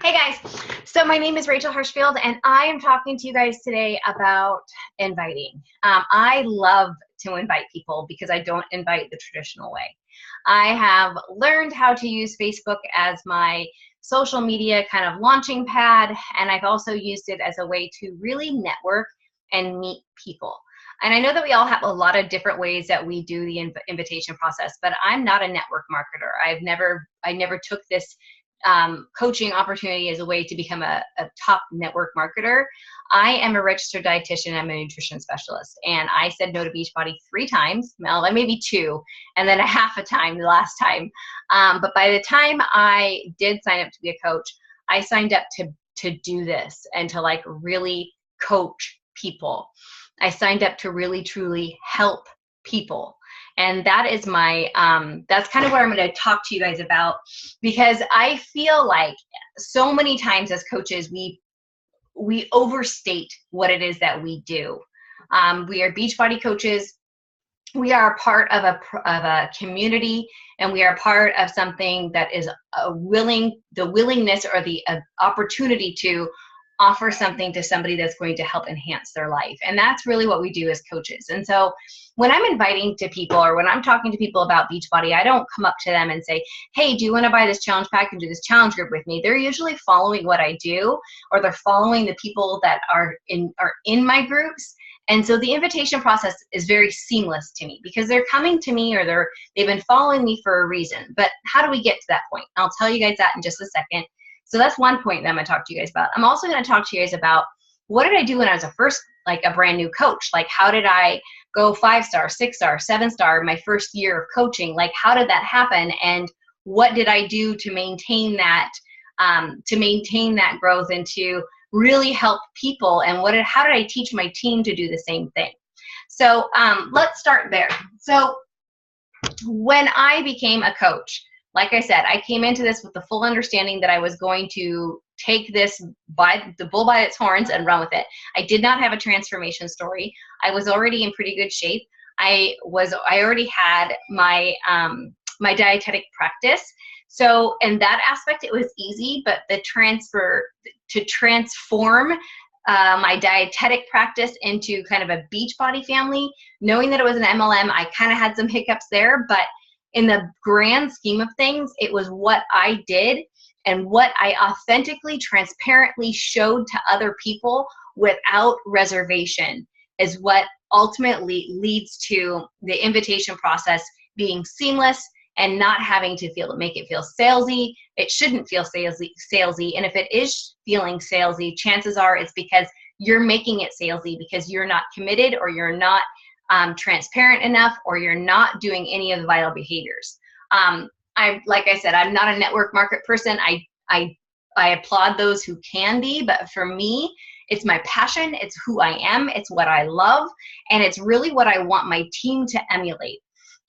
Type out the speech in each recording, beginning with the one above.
Hey guys, so my name is Rachel Hirschfield and I am talking to you guys today about inviting. I love to invite people because I don't invite the traditional way. I have learned how to use Facebook as my social media kind of launching pad, and I've also used it as a way to really network and meet people. And I know that we all have a lot of different ways that we do the invitation process, but I'm not a network marketer. I never took this coaching opportunity as a way to become a top network marketer. I am a registered dietitian. I'm a nutrition specialist, and I said no to Beachbody 3 times. Well, maybe 2, and then a half a time the last time. But by the time I did sign up to be a coach, I signed up to do this and to like really coach people. I signed up to really truly help people. And that is my, that's kind of what I'm going to talk to you guys about, because I feel like so many times as coaches, we overstate what it is that we do. We are Beachbody coaches. We are a part of a community, and we are part of something that is the willingness or the opportunity to offer something to somebody that's going to help enhance their life. And that's really what we do as coaches. And so when I'm inviting to people, or when I'm talking to people about Beachbody, I don't come up to them and say, hey, do you want to buy this challenge pack and do this challenge group with me? They're usually following what I do, or they're following the people that are in my groups. And so the invitation process is very seamless to me because they're coming to me, or they've been following me for a reason. But how do we get to that point? I'll tell you guys that in just a second. So that's one point that I'm going to talk to you guys about. I'm also going to talk to you guys about what did I do when I was a brand new coach? Like, how did I go 5-star, 6-star, 7-star my first year of coaching? Like, how did that happen? And what did I do to maintain that growth and to really help people? And how did I teach my team to do the same thing? So let's start there. So when I became a coach, like I said, I came into this with the full understanding that I was going to take this by the bull by its horns and run with it. I did not have a transformation story. I was already in pretty good shape. I already had my my dietetic practice. So in that aspect, it was easy, but to transform my dietetic practice into kind of a Beachbody family, knowing that it was an MLM, I kind of had some hiccups there, but in the grand scheme of things, it was what I did and what I authentically, transparently showed to other people without reservation is what ultimately leads to the invitation process being seamless and not having to make it feel salesy. It shouldn't feel salesy. And if it is feeling salesy, chances are it's because you're making it salesy because you're not committed, or you're not transparent enough, or you're not doing any of the vital behaviors. Like I said, I'm not a network market person. I applaud those who can be, but for me, it's my passion. It's who I am. It's what I love. And it's really what I want my team to emulate.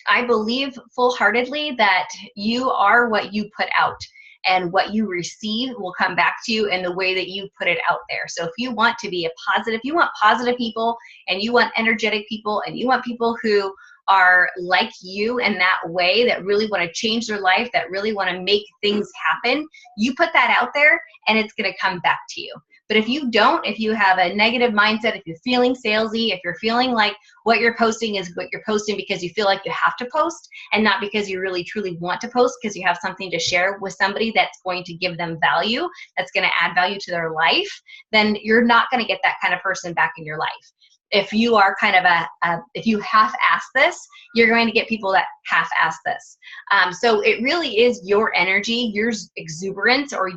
I believe full-heartedly that you are what you put out, and what you receive will come back to you in the way that you put it out there. So if you want to be if you want positive people, and you want energetic people, and you want people who are like you in that way, that really want to change their life, that really want to make things happen, you put that out there and it's going to come back to you. But if you don't, if you have a negative mindset, if you're feeling salesy, if you're feeling like what you're posting is what you're posting because you feel like you have to post, and not because you really truly want to post because you have something to share with somebody that's going to give them value, that's going to add value to their life, then you're not going to get that kind of person back in your life. If you are kind of if you half-ass this, you're going to get people that half-ass this. So it really is your energy, your exuberance, or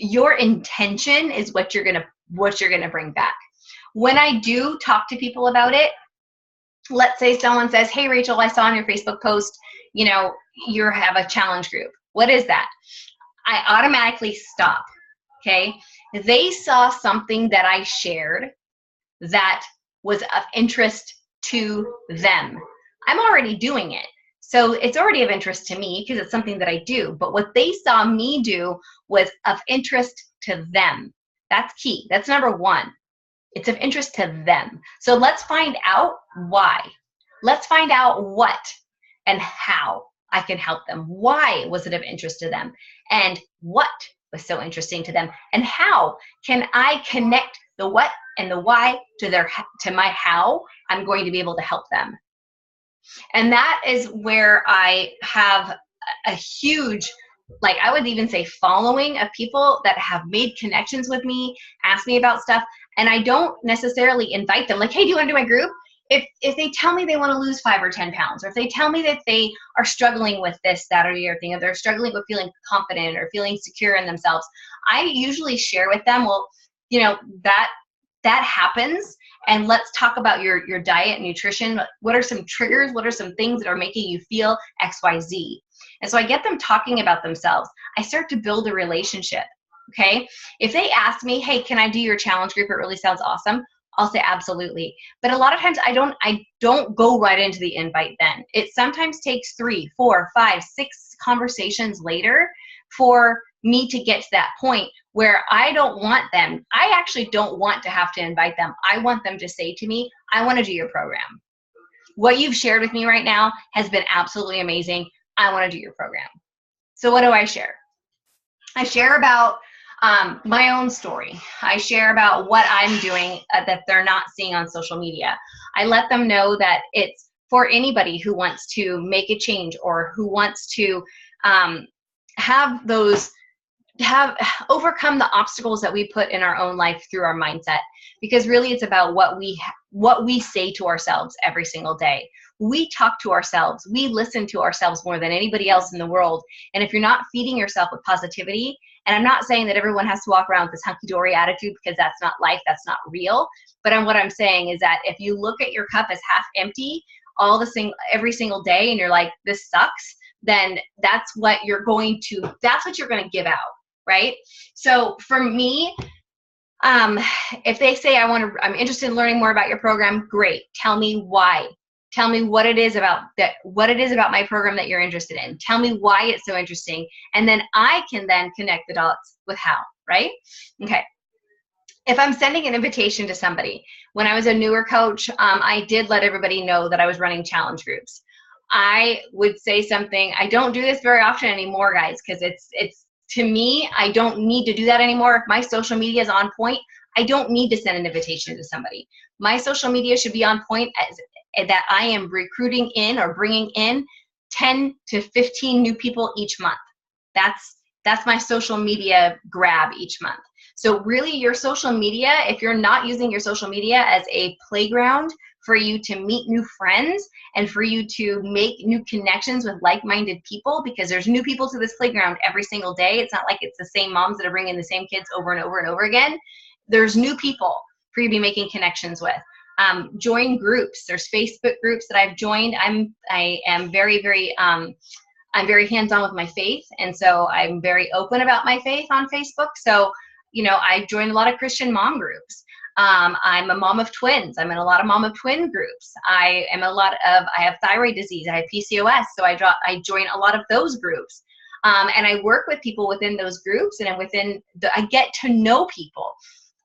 your intention is what you're gonna bring back. When I do talk to people about it, let's say someone says, hey, Rachel, I saw on your Facebook post, you have a challenge group. What is that? I automatically stop, okay? They saw something that I shared that was of interest to them. I'm already doing it. So it's already of interest to me because it's something that I do. But what they saw me do was of interest to them. That's key. That's number one. It's of interest to them. So let's find out why. Let's find out what and how. I can help them? Why was it of interest to them? And what was so interesting to them? And how can I connect the what and the why to my how I'm going to be able to help them? And that is where I have a huge, like I would even say, following of people that have made connections with me, ask me about stuff, and I don't necessarily invite them like, hey, do you want to do my group? If they tell me they want to lose 5 or 10 pounds, or if they tell me that they are struggling with this, that, or the other thing, or they're struggling with feeling confident or feeling secure in themselves, I usually share with them, well, you know, that happens, and let's talk about your diet and nutrition. What are some triggers? What are some things that are making you feel XYZ? And so I get them talking about themselves. I start to build a relationship, okay? If they ask me, hey, can I do your challenge group? It really sounds awesome. I'll say absolutely. But a lot of times I don't go right into the invite then. It sometimes takes 3, 4, 5, 6 conversations later for me to get to that point where I don't want them. I actually don't want to have to invite them. I want them to say to me, I want to do your program. What you've shared with me right now has been absolutely amazing. I want to do your program. So what do I share? I share about my own story. I share about what I'm doing that they're not seeing on social media. I let them know that it's for anybody who wants to make a change or who wants to overcome the obstacles that we put in our own life through our mindset. Because really it's about what we say to ourselves every single day. We talk to ourselves. We listen to ourselves more than anybody else in the world. And if you're not feeding yourself with positivity, and I'm not saying that everyone has to walk around with this hunky-dory attitude, because that's not life, that's not real. But what I'm saying is that if you look at your cup as half empty every single day and you're like, this sucks, then that's what you're going to give out, right? So for me, if they say I'm interested in learning more about your program, great. Tell me why. Tell me what it is about my program that you're interested in. Tell me why it's so interesting. And then I can then connect the dots with how, right? Okay. If I'm sending an invitation to somebody, when I was a newer coach, I did let everybody know that I was running challenge groups. I would say something, I don't do this very often anymore, guys, because it's to me, I don't need to do that anymore. If my social media is on point, I don't need to send an invitation to somebody. My social media should be on point that I am recruiting in or bringing in 10 to 15 new people each month. That's my social media grab each month. So really your social media, if you're not using your social media as a playground for you to meet new friends and for you to make new connections with like-minded people, because there's new people to this playground every single day. It's not like it's the same moms that are bringing the same kids over and over and over again. There's new people for you to be making connections with. Join groups. There's Facebook groups that I've joined. I am very, very, I'm very hands-on with my faith. And so I'm very open about my faith on Facebook. So, you know, I joined a lot of Christian mom groups. I'm a mom of twins. I'm in a lot of mom of twin groups. I have thyroid disease. I have PCOS. So I join a lot of those groups. And I work with people within those groups, and I get to know people.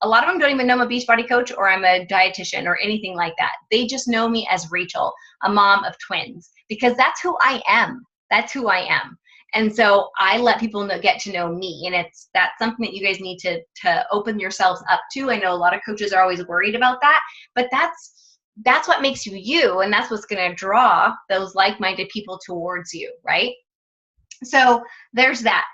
A lot of them don't even know I'm a Beachbody coach or I'm a dietitian or anything like that. They just know me as Rachel, a mom of twins, because that's who I am. That's who I am. And so I let people get to know me, and that's something that you guys need to open yourselves up to. I know a lot of coaches are always worried about that, but that's what makes you you, and that's what's going to draw those like-minded people towards you, right? So there's that.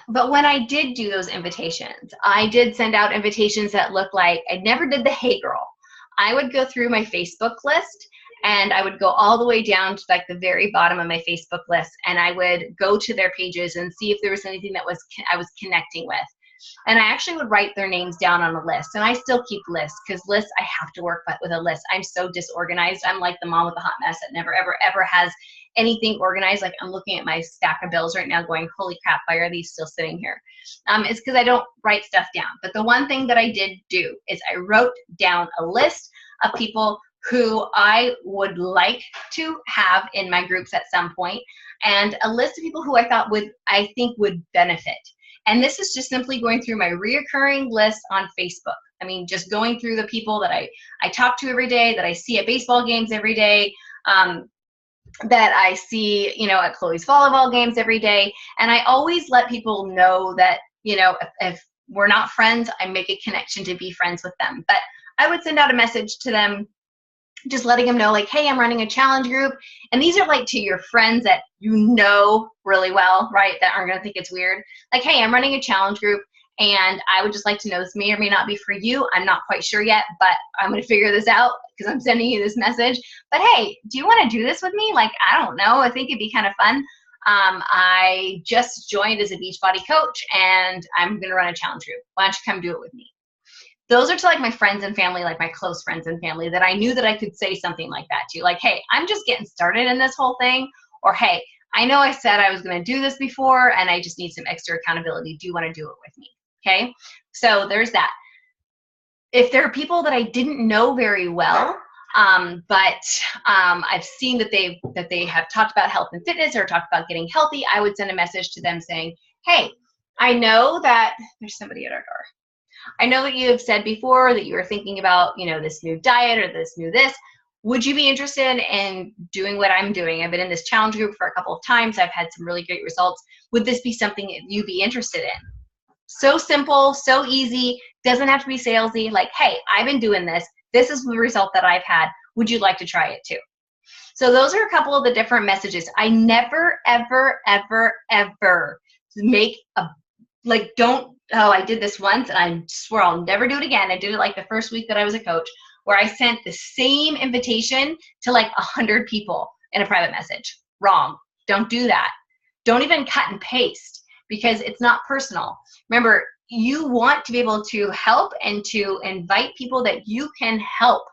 But when I did do those invitations, I did send out invitations that looked like I never did the hey girl. I would go through my Facebook list, and I would go all the way down to like the very bottom of my Facebook list, and I would go to their pages and see if there was anything that I was connecting with. And I actually would write their names down on a list, and I still keep lists, because lists, I have to work with a list. I'm so disorganized. I'm like the mom with the hot mess that never, ever, ever has anything organized. Like, I'm looking at my stack of bills right now going, holy crap, why are these still sitting here? It's because I don't write stuff down. But the one thing that I did do is I wrote down a list of people who I would like to have in my groups at some point, and a list of people who I think would benefit. And this is just simply going through my reoccurring list on Facebook. I mean, just going through the people that I talk to every day, that I see at baseball games every day, that I see, you know, at Chloe's volleyball games every day. And I always let people know that, you know, if we're not friends, I make a connection to be friends with them. But I would send out a message to them, just letting them know, like, hey, I'm running a challenge group. And these are like to your friends that you know really well, right? That aren't going to think it's weird. Like, hey, I'm running a challenge group, and I would just like to know, this may or may not be for you. I'm not quite sure yet, but I'm going to figure this out because I'm sending you this message. But hey, do you want to do this with me? Like, I don't know. I think it'd be kind of fun. I just joined as a Beachbody coach, and I'm going to run a challenge group. Why don't you come do it with me? Those are to like my friends and family, like my close friends and family, that I knew that I could say something like that to. Like, hey, I'm just getting started in this whole thing. Or, hey, I know I said I was going to do this before, and I just need some extra accountability. Do you want to do it with me? Okay, so there's that. If there are people that I didn't know very well, but I've seen that they have talked about health and fitness or talked about getting healthy, I would send a message to them saying, hey, I know that there's somebody at our door. I know that you have said before that you were thinking about, you know, this new diet or this new this. Would you be interested in doing what I'm doing? I've been in this challenge group for a couple of times. I've had some really great results. Would this be something that you'd be interested in? So simple, so easy, doesn't have to be salesy. Like, hey, I've been doing this. This is the result that I've had. Would you like to try it too? So those are a couple of the different messages. I never, ever, ever, ever make a, like, don't, oh, I did this once and I swear I'll never do it again. I did it like the first week that I was a coach, where I sent the same invitation to like 100 people in a private message. Wrong. Don't do that. Don't even cut and paste, because it's not personal. Remember, you want to be able to help and to invite people that you can help.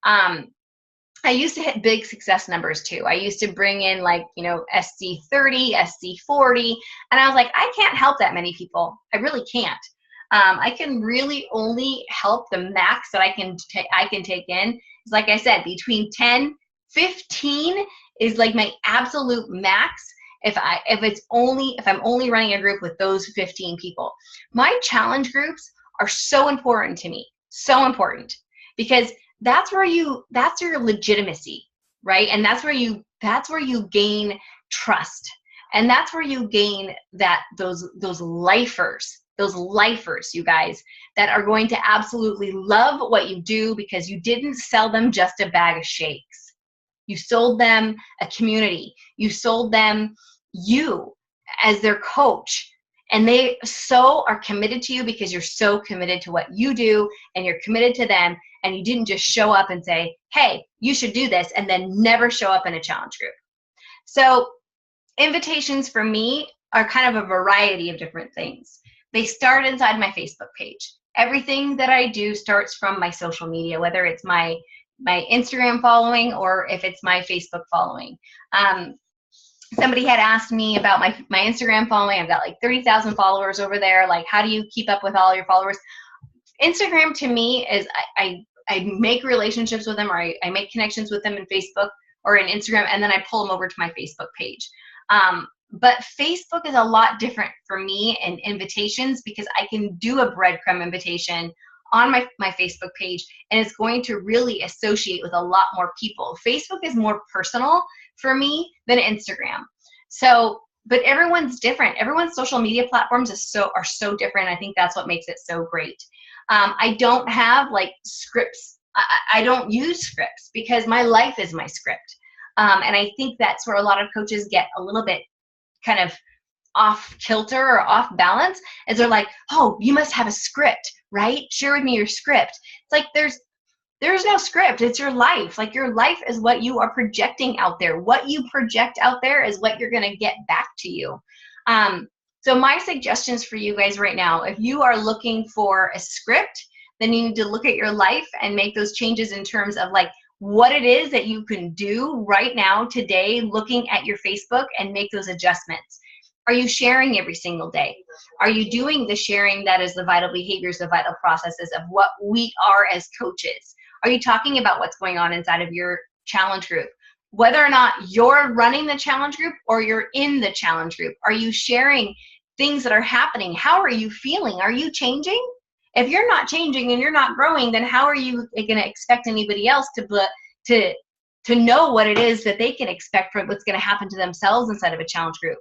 I used to hit big success numbers too. I used to bring in like, you know, SC30, SC40, and I was like, I can't help that many people. I really can't. I can really only help the max that I can take in. It's like I said, between 10, 15 is like my absolute max. If I'm only running a group with those 15 people. My challenge groups are so important to me, so important, because that's your legitimacy, right? And that's where you gain trust, and that's where you gain those lifers, you guys, that are going to absolutely love what you do, because you didn't sell them just a bag of shakes. You sold them a community. You sold them you as their coach, and they so are committed to you because you're so committed to what you do, and you're committed to them, and you didn't just show up and say, hey, you should do this, and then never show up in a challenge group. So invitations for me are kind of a variety of different things. They start inside my Facebook page. Everything that I do starts from my social media, whether it's my Instagram following or if it's my Facebook following. Somebody had asked me about my Instagram following. I've got like 30,000 followers over there. Like, how do you keep up with all your followers? Instagram to me is I make relationships with them, or I make connections with them in Facebook or in Instagram, and then I pull them over to my Facebook page. But Facebook is a lot different for me in invitations, because I can do a breadcrumb invitation on my Facebook page, and it's going to really associate with a lot more people. Facebook is more personal for me than Instagram. So, but everyone's different. Everyone's social media platforms are so different. I think that's what makes it so great. I don't have like scripts. I don't use scripts, because my life is my script. And I think that's where a lot of coaches get a little bit kind of off kilter or off balance, is they're like, oh, you must have a script, right? Share with me your script. It's like, there's no script. It's your life. Like, your life is what you are projecting out there. What you project out there is what you're going to get back to you. So my suggestions for you guys right now, if you are looking for a script, then you need to look at your life and make those changes in terms of like what it is that you can do right now, today, looking at your Facebook, and make those adjustments. Are you sharing every single day? Are you doing the sharing that is the vital behaviors, the vital processes of what we are as coaches? Are you talking about what's going on inside of your challenge group? Whether or not you're running the challenge group or you're in the challenge group, are you sharing things that are happening? How are you feeling? Are you changing? If you're not changing and you're not growing, then how are you going to expect anybody else to to know what it is that they can expect from what's going to happen to themselves inside of a challenge group.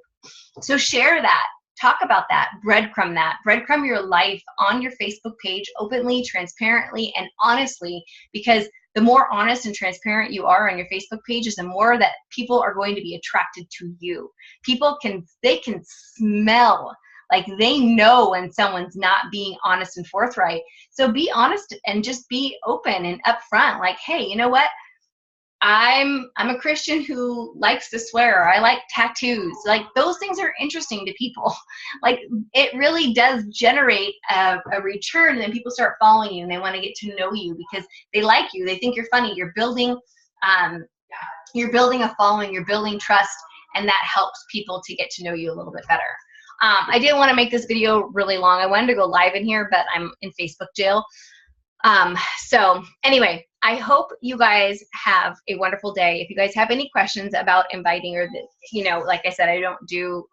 So share that. Talk about that. Breadcrumb that. Breadcrumb your life on your Facebook page openly, transparently, and honestly, because the more honest and transparent you are on your Facebook pages, the more that people are going to be attracted to you. People can smell, like they know when someone's not being honest and forthright. So be honest and just be open and upfront. Like, hey, you know what? I'm a Christian who likes to swear, or I like tattoos. Like, those things are interesting to people. Like, it really does generate a return, and then people start following you and they want to get to know you because they like you. They think you're funny. You're building a following, you're building trust, and that helps people to get to know you a little bit better. I didn't want to make this video really long. I wanted to go live in here, but I'm in Facebook jail. So anyway, I hope you guys have a wonderful day. If you guys have any questions about inviting, or like I said, I don't do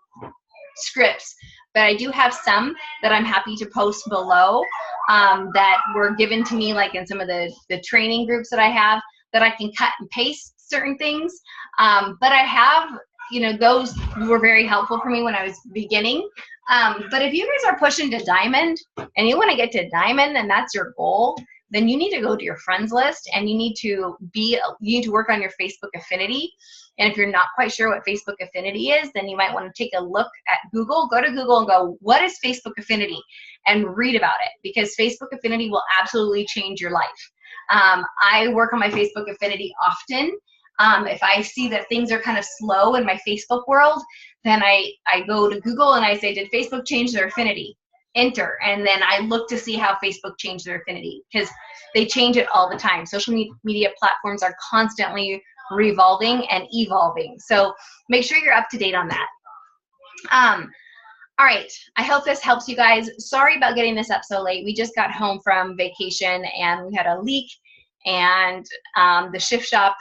scripts, but I do have some that I'm happy to post below that were given to me, like in some of the training groups that I have, that I can cut and paste certain things. But I have, those were very helpful for me when I was beginning. But if you guys are pushing to diamond and you want to get to diamond and that's your goal, then you need to go to your friends list, and you need to work on your Facebook affinity. And if you're not quite sure what Facebook affinity is, then you might want to take a look at Google. Go to Google and go, what is Facebook affinity? And read about it, because Facebook affinity will absolutely change your life. I work on my Facebook affinity often. If I see that things are kind of slow in my Facebook world, then I go to Google and I say, did Facebook change their affinity? Enter, and then I look to see how Facebook changed their affinity, because they change it all the time. Social media platforms are constantly revolving and evolving. So make sure you're up to date on that. All right, I hope this helps you guys. Sorry about getting this up so late. We just got home from vacation and we had a leak, and the shift shop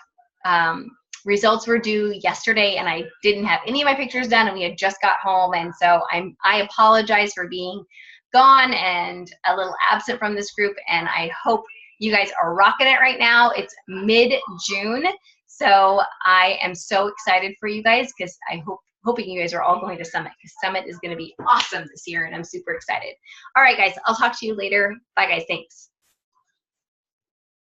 results were due yesterday, and I didn't have any of my pictures done, and we had just got home. And so I apologize for being gone and a little absent from this group, and I hope you guys are rocking it right now. It's mid-June, so I am so excited for you guys, because hoping you guys are all going to Summit, because Summit is going to be awesome this year, and I'm super excited. All right, guys, I'll talk to you later. Bye, guys. Thanks.